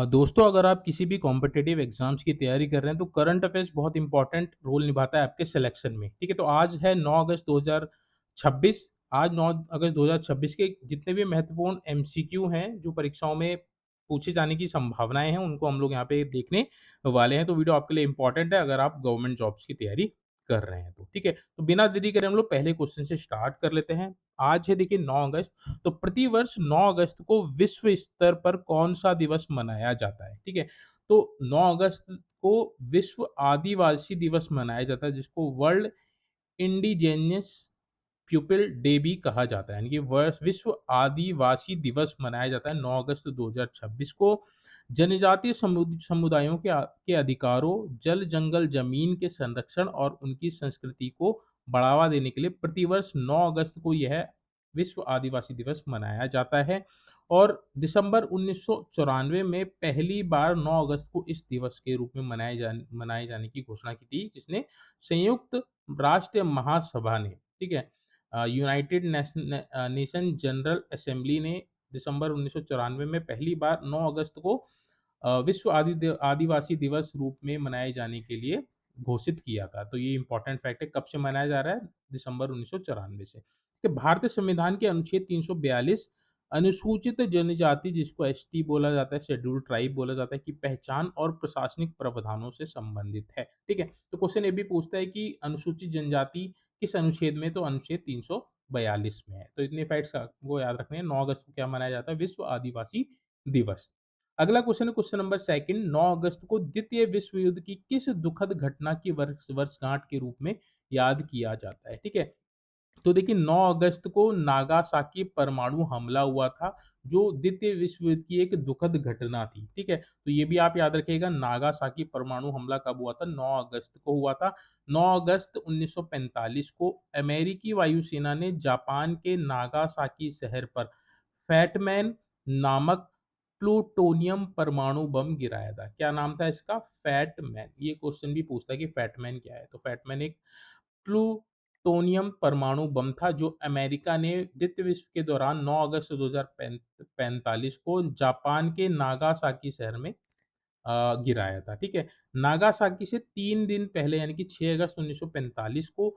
दोस्तों, अगर आप किसी भी कॉम्पिटिटिव एग्जाम्स की तैयारी कर रहे हैं तो करंट अफेयर्स बहुत इंपॉर्टेंट रोल निभाता है आपके सिलेक्शन में। ठीक है, तो आज है 9 अगस्त 2026। आज 9 अगस्त 2026 के जितने भी महत्वपूर्ण एमसीक्यू हैं जो परीक्षाओं में पूछे जाने की संभावनाएं हैं उनको हम लोग यहाँ पे देखने वाले हैं। तो वीडियो आपके लिए इंपॉर्टेंट है अगर आप गवर्नमेंट जॉब्स की तैयारी कर रहे हैं तो। ठीक है, तो बिना देरी करे हम लोग पहले क्वेश्चन से स्टार्ट कर लेते हैं। आज है देखिए 9 अगस्त। तो प्रतिवर्ष 9 अगस्त को विश्व स्तर पर कौन-सा दिवस मनाया जाता है? ठीक है, तो 9 अगस्त को विश्व आदिवासी दिवस मनाया जाता है जिसको वर्ल्ड इंडिजेनियस पीपल डे भी कहा जाता है। यानी कि वर्ष विश्व आदिवासी दिवस मनाया जाता है 9 अगस्त 2026 को। जनजातीय समुदायों के अधिकारों, जल, जंगल, जमीन के संरक्षण और उनकी संस्कृति को बढ़ावा देने के लिए प्रतिवर्ष 9 अगस्त को यह विश्व आदिवासी दिवस मनाया जाता है। और दिसंबर 1994 में पहली बार 9 अगस्त को इस दिवस के रूप में मनाए जाने की घोषणा की थी, जिसने संयुक्त राष्ट्र महासभा ने, ठीक है, यूनाइटेड नेशन जनरल असेंबली ने दिसंबर 1994 में पहली बार 9 अगस्त को विश्व आदिवासी दिवस रूप में मनाए जाने के लिए घोषित किया था। तो ये इंपॉर्टेंट फैक्ट है, कब से मनाया जा रहा है? दिसंबर 1994 से। कि भारतीय संविधान के अनुच्छेद 342 अनुसूचित जनजाति, जिसको एसटी बोला जाता है, शेड्यूल्ड ट्राइब बोला जाता है, की पहचान और प्रशासनिक प्रावधानों से संबंधित है। ठीक है, तो क्वेश्चन ये भी पूछता है कि अनुसूचित जनजाति किस अनुच्छेद में? तो अनुच्छेद 342 में है। तो इतने फैक्ट्स आपको याद रखने हैं। 9 अगस्त को क्या मनाया जाता है? विश्व आदिवासी दिवस। अगला क्वेश्चन है क्वेश्चन नंबर सेकंड। 9 अगस्त को द्वितीय विश्व युद्ध की किस दुखद घटना की वर्षगांठ के रूप में याद किया जाता है? ठीक है, तो देखिए 9 अगस्त को नागासाकी परमाणु हमला हुआ था, जो द्वितीय विश्व युद्ध की एक दुखद घटना थी। ठीक है, तो ये भी आप याद रखिएगा, नागासाकी परमाणु हमला कब हुआ था? 9 अगस्त को हुआ था। 9 अगस्त 1945 को अमेरिकी वायुसेना ने जापान के नागासाकी शहर पर फैटमैन नामक प्लूटोनियम परमाणु बम गिराया था। क्या नाम था इसका? फैटमैन। ये क्वेश्चन भी पूछता है कि फैटमैन क्या है? तो फैटमैन एक प्लूटोनियम परमाणु बम था जो अमेरिका ने द्वितीय विश्व के दौरान 9 अगस्त 2045 को जापान के नागासाकी शहर में गिराया था। ठीक है, नागासाकी से 3 दिन पहले यानी कि 6 अगस्त 1945 को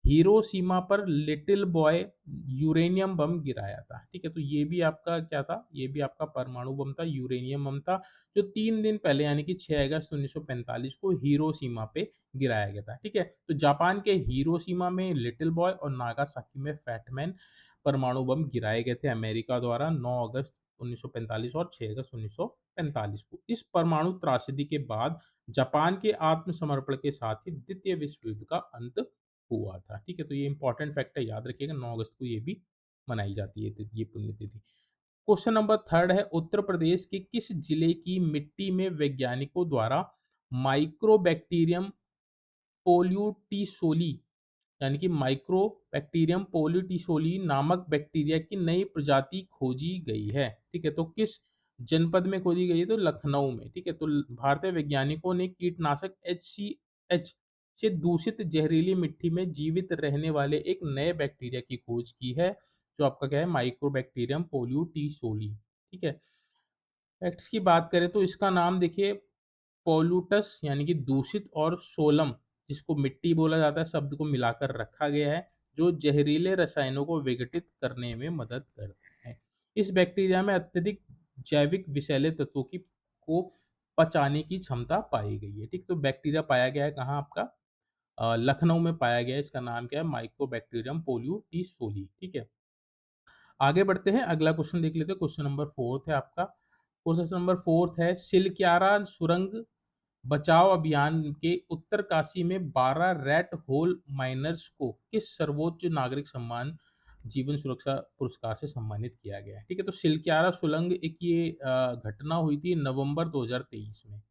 हिरोशिमा पर लिटिल बॉय यूरेनियम बम गिराया था। ठीक है, तो ये भी आपका क्या था? ये भी आपका परमाणु बम था, यूरेनियम बम था, जो 3 दिन पहले यानी कि 6 अगस्त 1945 को हिरोशिमा पे गिराया गया था। ठीक है, तो जापान के हिरोशिमा में लिटिल बॉय और नागासाकी में फैटमैन परमाणु बम गिराए गए थे अमेरिका द्वारा 9 अगस्त 1945 और 6 अगस्त 1945 को। इस परमाणु त्रासदी के बाद जापान के आत्मसमर्पण के साथ ही द्वितीय विश्व युद्ध का अंत हुआ था। ठीक है, तो ये इंपॉर्टेंट फैक्ट है, याद रखिएगा। 9 अगस्त को ये भी मनाई जाती है ये पुण्यतिथि। क्वेश्चन नंबर थर्ड है, उत्तर प्रदेश के किस जिले की मिट्टी में वैज्ञानिकों द्वारा माइक्रोबैक्टीरियम पोल्यूटिसोली यानी कि माइक्रोबैक्टीरियम पोल्यूटिसोली नामक बैक्टीरिया की नई प्रजाति खोजी गई है? ठीक है, तो किस जनपद में खोजी गई है? तो लखनऊ में। ठीक है, तो भारतीय वैज्ञानिकों ने कीटनाशक HCH से दूषित जहरीली मिट्टी में जीवित रहने वाले एक नए बैक्टीरिया की खोज की है, जो आपका क्या है? माइक्रोबैक्टीरियम पोल्यूटिसोली। ठीक है, फैक्ट्स की बात करें तो इसका नाम देखिए पोल्यूटस यानी कि दूषित और सोलम, जिसको मिट्टी बोला जाता है, शब्द को मिलाकर रखा गया है, जो जहरीले रसायनों को विघटित करने में मदद करते हैं। इस बैक्टीरिया में अत्यधिक जैविक विषैले तत्वों की को पचाने की क्षमता पाई गई है। ठीक, तो बैक्टीरिया पाया गया है कहाँ आपका? लखनऊ में पाया गया है। इसका नाम क्या है? माइकोबैक्टीरियम पोल्यूटिसोली। ठीक है, आगे बढ़ते हैं, अगला क्वेश्चन देख लेते हैं। क्वेश्चन नंबर फोर्थ है आपका। क्वेश्चन नंबर फोर्थ है, सिलक्यारा सुरंग बचाव अभियान के उत्तरकाशी में 12 रेड होल माइनर्स को किस सर्वोच्च नागरिक सम्मान जीवन सुरक्षा पुरस्कार से सम्मानित किया गया है? ठीक है, तो सिलक्यारा सुरंग एक ये घटना हुई थी नवंबर 2023 में।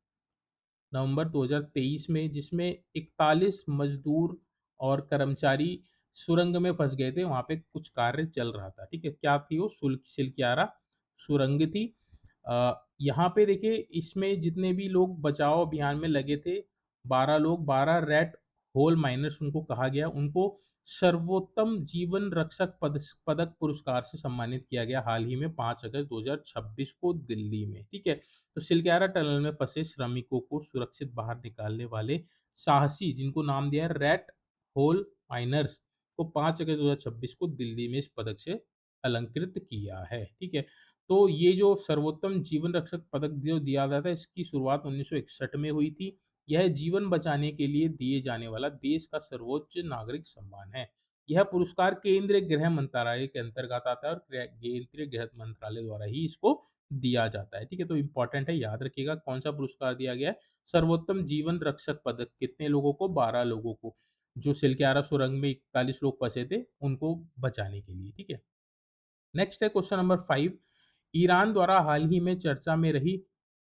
नवंबर 2023 में, जिसमें 41 मजदूर और कर्मचारी सुरंग में फंस गए थे। वहाँ पे कुछ कार्य चल रहा था। ठीक है, क्या थी वो? सिलक्यारा सुरंग थी। यहाँ पे देखिए, इसमें जितने भी लोग बचाव अभियान में लगे थे, 12 लोग, 12 रेड होल माइनर्स उनको कहा गया। उनको सर्वोत्तम जीवन रक्षक पदक पुरस्कार से सम्मानित किया गया हाल ही में 5 अगस्त 2026 को दिल्ली में, ठीक है? तो सिलक्यारा टनल में फँसे श्रमिकों को सुरक्षित बाहर निकालने वाले साहसी, जिनको नाम दिया है रेड होल माइनर्स, को 5 अगस्त 2026 को दिल्ली में इस पदक से अलंकृत किया है, ठीक है? तो ये जो सर्वोत्तम जीवन रक्षक पदक जो दिया जाता है, इसकी शुरुआत 1961 में हुई थी। यह जीवन बचाने के लिए दिए जाने वाला देश का सर्वोच्च नागरिक सम्मान है। यह पुरस्कार केंद्रीय गृह मंत्रालय के अंतर्गत आता है और केंद्रीय गृह मंत्रालय द्वारा ही इसको दिया जाता है, ठीक है? तो इम्पोर्टेंट है, याद रखिएगा कौन-सा पुरस्कार दिया गया है? सर्वोत्तम जीवन रक्षक पदक कितने लोगों को? 12 लोगों को, जो सिलक्यारा सुरंग में 41 लोग फँसे थे, उनको बचाने के लिए, ठीक है? नेक्स्ट है क्वेश्चन नंबर 5। ईरान द्वारा हाल ही में चर्चा में रही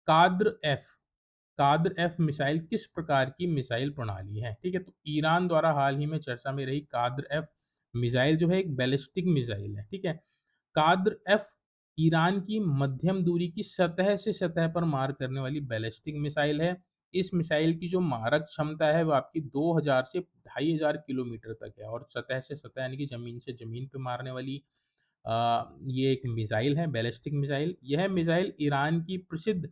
काद्र एफ काद्र एफ मिसाइल किस प्रकार की मिसाइल प्रणाली है? ठीक है, तो ईरान द्वारा हाल ही में चर्चा में रही काद्र एफ मिसाइल जो है एक बैलिस्टिक मिसाइल है, ठीक है? काद्र एफ ईरान की मध्यम दूरी की सतह से सतह पर मार करने वाली बैलिस्टिक मिसाइल है। इस मिसाइल की जो मारक क्षमता है वो आपकी 2000 से 2500 किलोमीटर तक है और सतह से सतह यानी कि ज़मीन से ज़मीन पे मारने वाली ये एक मिसाइल है, बैलिस्टिक मिसाइल। यह मिसाइल ईरान की प्रसिद्ध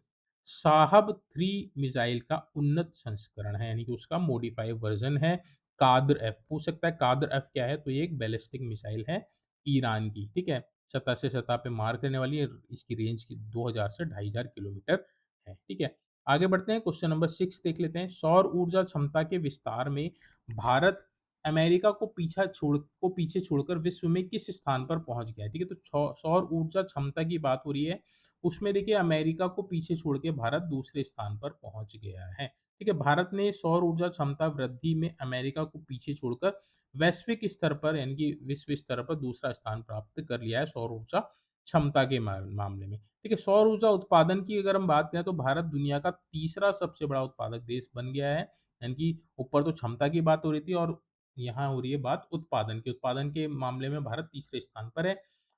साहब 3 मिसाइल का उन्नत संस्करण है, यानी कि उसका मॉडिफाइड वर्ज़न है काद्र एफ। पूछ सकता है काद्र एफ क्या है? तो ये एक बैलिस्टिक मिसाइल है ईरान की, ठीक है? सतह से सतह पे मार करने वाली है, इसकी रेंज की 2000 से 2500 किलोमीटर है, ठीक है? आगे बढ़ते हैं, क्वेश्चन नंबर 6 देख लेते हैं। सौर ऊर्जा क्षमता के विस्तार में भारत अमेरिका को पीछे छोड़कर विश्व में किस स्थान पर पहुँच गया है? ठीक है, तो सौर ऊर्जा क्षमता की बात हो रही है, उसमें देखिए अमेरिका को पीछे छोड़ के भारत दूसरे स्थान पर पहुँच गया है। ठीक है, भारत ने सौर ऊर्जा क्षमता वृद्धि में अमेरिका को पीछे छोड़कर वैश्विक स्तर पर यानी कि विश्व स्तर पर दूसरा स्थान प्राप्त कर लिया है सौर ऊर्जा क्षमता के मामले में। ठीक है, सौर ऊर्जा उत्पादन की अगर हम बात करें तो भारत दुनिया का तीसरा सबसे बड़ा उत्पादक देश बन गया है। यानी कि ऊपर तो क्षमता की बात हो रही थी और यहाँ हो रही है बात उत्पादन की। उत्पादन के मामले में भारत तीसरे स्थान पर है।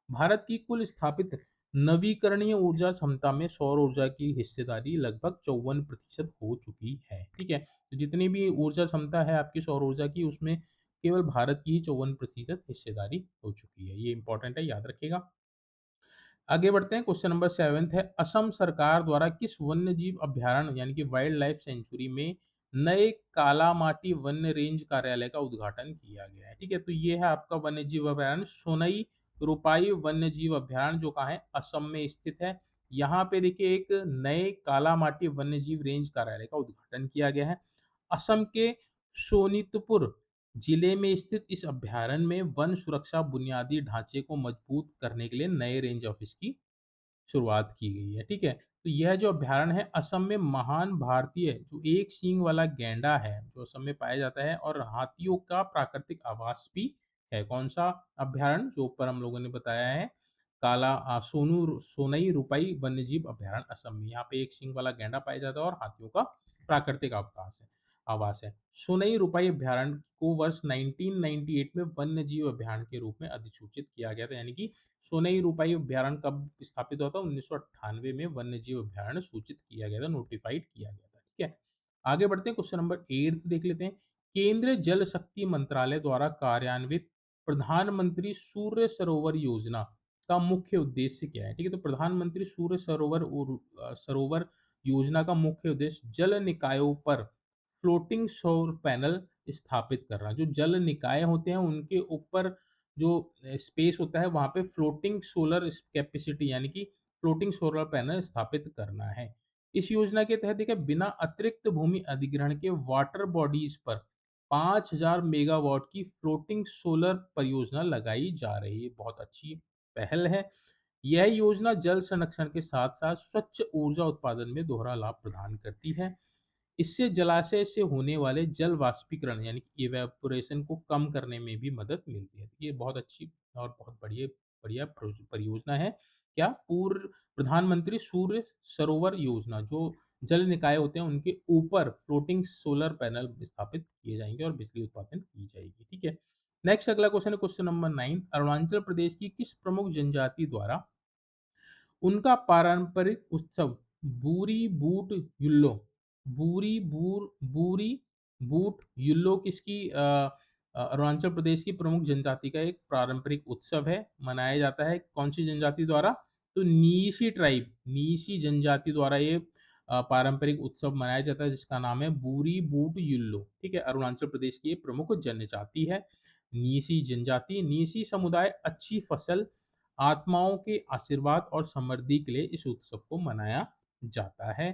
भारत की कुल स्थापित नवीकरणीय ऊर्जा क्षमता में सौर ऊर्जा की हिस्सेदारी लगभग 54% हो चुकी है। ठीक है? तो जितनी भी ऊर्जा क्षमता है आपकी सौर ऊर्जा की उसमें केवल भारत की ही 54% हिस्सेदारी हो चुकी है। ये इंपॉर्टेंट है, याद रखिएगा। आगे बढ़ते हैं, क्वेश्चन नंबर 7 है असम सरकार द्वारा किस वन्यजीव अभयारण्य यानी कि वाइल्ड लाइफ सेंचुरी में नए कालामाटी वन्य रेंज कार्यालय का उद्घाटन किया गया है? ठीक है, तो ये है आपका वन्यजीव अभयारण्य सोनई रूपाई वन्यजीव अभयारण्य जो कहाँ है? असम में स्थित है। यहाँ पे देखिए एक नए कालामाटी वन्यजीव रेंज कार्यालय का उद्घाटन किया गया है। असम के शोनितपुर जिले में स्थित इस अभयारण्य में वन सुरक्षा बुनियादी ढांचे को मजबूत करने के लिए नए रेंज ऑफिस की शुरुआत की गई है, ठीक है? तो यह जो अभयारण्य है असम में महान भारतीय जो एक सींग वाला गैंडा है, जो असम में पाया जाता है और हाथियों का प्राकृतिक आवास भी है। कौन-सा अभयारण्य? जो ऊपर हम लोगों ने बताया है, सोनई रूपाई वन्यजीव अभयारण्य असम में। यहाँ पे एक सींग वाला गैंडा पाया जाता है और हाथियों का प्राकृतिक आवास है। सोनई रूपाई अभयारण्य को वर्ष 1998 में वन्यजीव अभयारण्य के रूप में अधिसूचित किया गया था, यानी कि सोनई रूपाई अभयारण्य कब स्थापित हुआ था? 1998 में वन्यजीव अभयारण्य सूचित किया गया था, नोटिफाइड किया गया था, ठीक है? आगे बढ़ते हैं, क्वेश्चन नंबर 8 देख लेते हैं। केंद्रीय जल शक्ति मंत्रालय द्वारा कार्यान्वित प्रधानमंत्री सूर्य सरोवर योजना का मुख्य उद्देश्य क्या है? ठीक है, तो प्रधानमंत्री सूर्य सरोवर योजना का मुख्य उद्देश्य जल निकायों पर फ्लोटिंग सौर पैनल स्थापित करना। जो जल निकाय होते हैं उनके ऊपर जो स्पेस होता है वहाँ पे फ्लोटिंग सोलर कैपेसिटी यानी कि फ्लोटिंग सोलर पैनल स्थापित करना है। इस योजना के तहत देखिए बिना अतिरिक्त भूमि अधिग्रहण के वाटर बॉडीज पर 5000 मेगावाट की फ्लोटिंग सोलर परियोजना लगाई जा रही है। बहुत अच्छी पहल है। यह योजना जल संरक्षण के साथ-साथ स्वच्छ ऊर्जा उत्पादन में दोहरा लाभ प्रदान करती है। इससे जलाशय से होने वाले जल वाष्पीकरण यानी कि इवेपोरेशन को कम करने में भी मदद मिलती है। ये बहुत अच्छी और बहुत बढ़िया बढ़िया परियोजना है। क्या? पूर्व प्रधानमंत्री सूर्य सरोवर योजना जो जल निकाय होते हैं उनके ऊपर फ्लोटिंग सोलर पैनल स्थापित किए जाएँगे और बिजली उत्पादन की जाएगी, ठीक है? नेक्स्ट अगला क्वेश्चन है क्वेश्चन नंबर 9। अरुणाचल प्रदेश की किस प्रमुख जनजाति द्वारा उनका पारंपरिक उत्सव बूरी बूट यूल्लो बूरी बूर बूरी बूट यूल्लो किसकी अरुणाचल प्रदेश की प्रमुख जनजाति का एक पारंपरिक उत्सव है, मनाया जाता है कौन-सी जनजाति द्वारा? तो नीशी ट्राइब, नीशी जनजाति द्वारा ये पारंपरिक उत्सव मनाया जाता है जिसका नाम है बूरी बूट यूल्लू, ठीक है? अरुणाचल प्रदेश की ये प्रमुख जनजाति है, नीशी जनजाति। नीशी समुदाय अच्छी फसल, आत्माओं के आशीर्वाद और समृद्धि के लिए इस उत्सव को मनाया जाता है।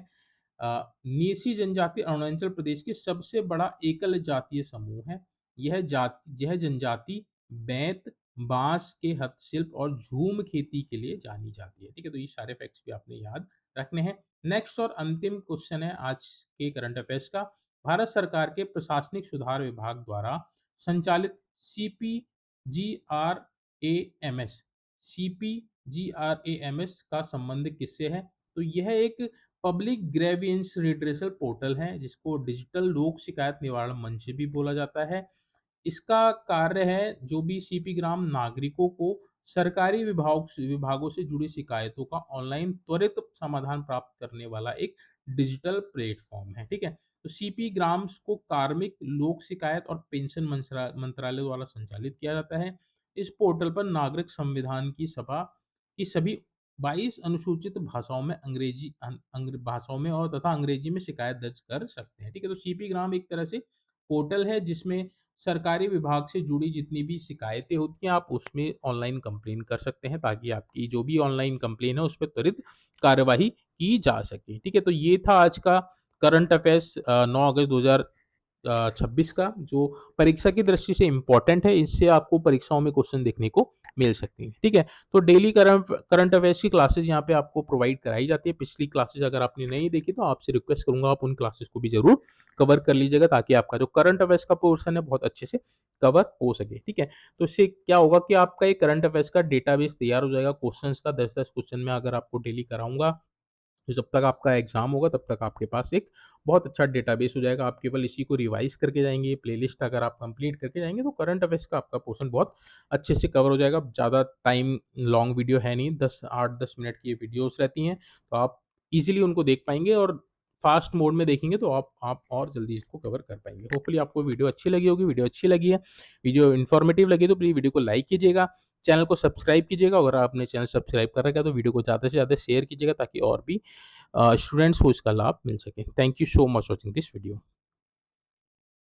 नीसी जनजाति अरुणाचल प्रदेश की सबसे बड़ा एकल जातीय समूह है। यह जनजाति बेंत, बाँस के हस्तशिल्प और झूम खेती के लिए जानी जाती है। ठीक है? तो ये सारे फैक्ट्स भी आपने याद रखने हैं। नेक्स्ट और अंतिम क्वेश्चन है आज के करंट अफेयर्स का। भारत सरकार के प्रशासनिक सुधार विभाग द्वारा संचालित सीपीजीआरएएमएस सीपीजीआरएएमएस का संबंध किससे है? तो यह एक पब्लिक ग्रीवेंस रिड्रेसल पोर्टल है जिसको डिजिटल लोक शिकायत निवारण मंच भी बोला जाता है। इसका कार्य है जो भी सीपी ग्राम नागरिकों को सरकारी विभागों से जुड़ी शिकायतों का ऑनलाइन त्वरित समाधान प्राप्त करने वाला एक डिजिटल प्लेटफॉर्म है। ठीक है? तो सीपी ग्राम्स को कार्मिक लोक शिकायत और पेंशन मंत्रालय द्वारा संचालित किया जाता है। इस पोर्टल पर नागरिक संविधान की सभा की सभी 22 अनुसूचित भाषाओं में भाषाओं में और तथा अंग्रेजी में शिकायत दर्ज कर सकते हैं। ठीक है? तो सीपी ग्राम एक तरह से पोर्टल है जिसमें सरकारी विभाग से जुड़ी जितनी भी शिकायतें होती हैं, आप उसमें ऑनलाइन कंप्लेन कर सकते हैं ताकि आपकी जो भी ऑनलाइन कंप्लेन है, उस पे त्वरित कार्यवाही की जा सके। ठीक है? तो ये था आज का करंट अफेयर्स 9 अगस्त 2026 का, जो परीक्षा की दृष्टि से इम्पोर्टेंट है। इससे आपको परीक्षाओं में क्वेश्चन देखने को मिल सकती हैं। ठीक है? तो डेली करंट अफेयर्स की क्लासेस यहाँ पे आपको प्रोवाइड कराई जाती है। पिछली क्लासेस अगर आपने नहीं देखी तो आपसे रिक्वेस्ट करूँगा आप उन क्लासेस को भी ज़रूर कवर कर लीजिएगा ताकि आपका जो करंट अफेयर्स का पोर्शन है बहुत अच्छे से कवर हो सके। ठीक है? तो इससे क्या होगा कि आपका एक करंट अफेयर्स का डेटाबेस तैयार हो जाएगा। क्वेश्चंस का 10-10 क्वेश्चन मैं अगर आपको डेली कराऊँगा, तो जब तक आपका एग्ज़ाम होगा तब तक आपके पास एक बहुत अच्छा डेटाबेस हो जाएगा। आप केवल इसी को रिवाइज़ करके जाएँगे, प्लेलिस्ट अगर आप कंप्लीट करके जाएँगे तो करंट अफेयर्स का आपका पोर्शन बहुत अच्छे से कवर हो जाएगा। ज़्यादा टाइम लॉन्ग वीडियो है नहीं, 8-10 मिनट की ये वीडियोज़ रहती हैं, तो आप ईज़िली उनको देख पाएँगे और फ़ास्ट मोड में देखेंगे तो आप और जल्दी इसको कवर कर पाएँगे। होपफुली आपको वीडियो अच्छी लगी होगी। वीडियो अच्छी लगी है, वीडियो इन्फॉर्मेटिव लगी तो प्लीज़ वीडियो को लाइक कीजिएगा, चैनल को सब्सक्राइब कीजिएगा। अगर आपने चैनल सब्सक्राइब कर रखा है तो वीडियो को ज़्यादा से ज़्यादा शेयर कीजिएगा ताकि और भी स्टूडेंट्स को इसका लाभ मिल सके। Thank you so much watching this video.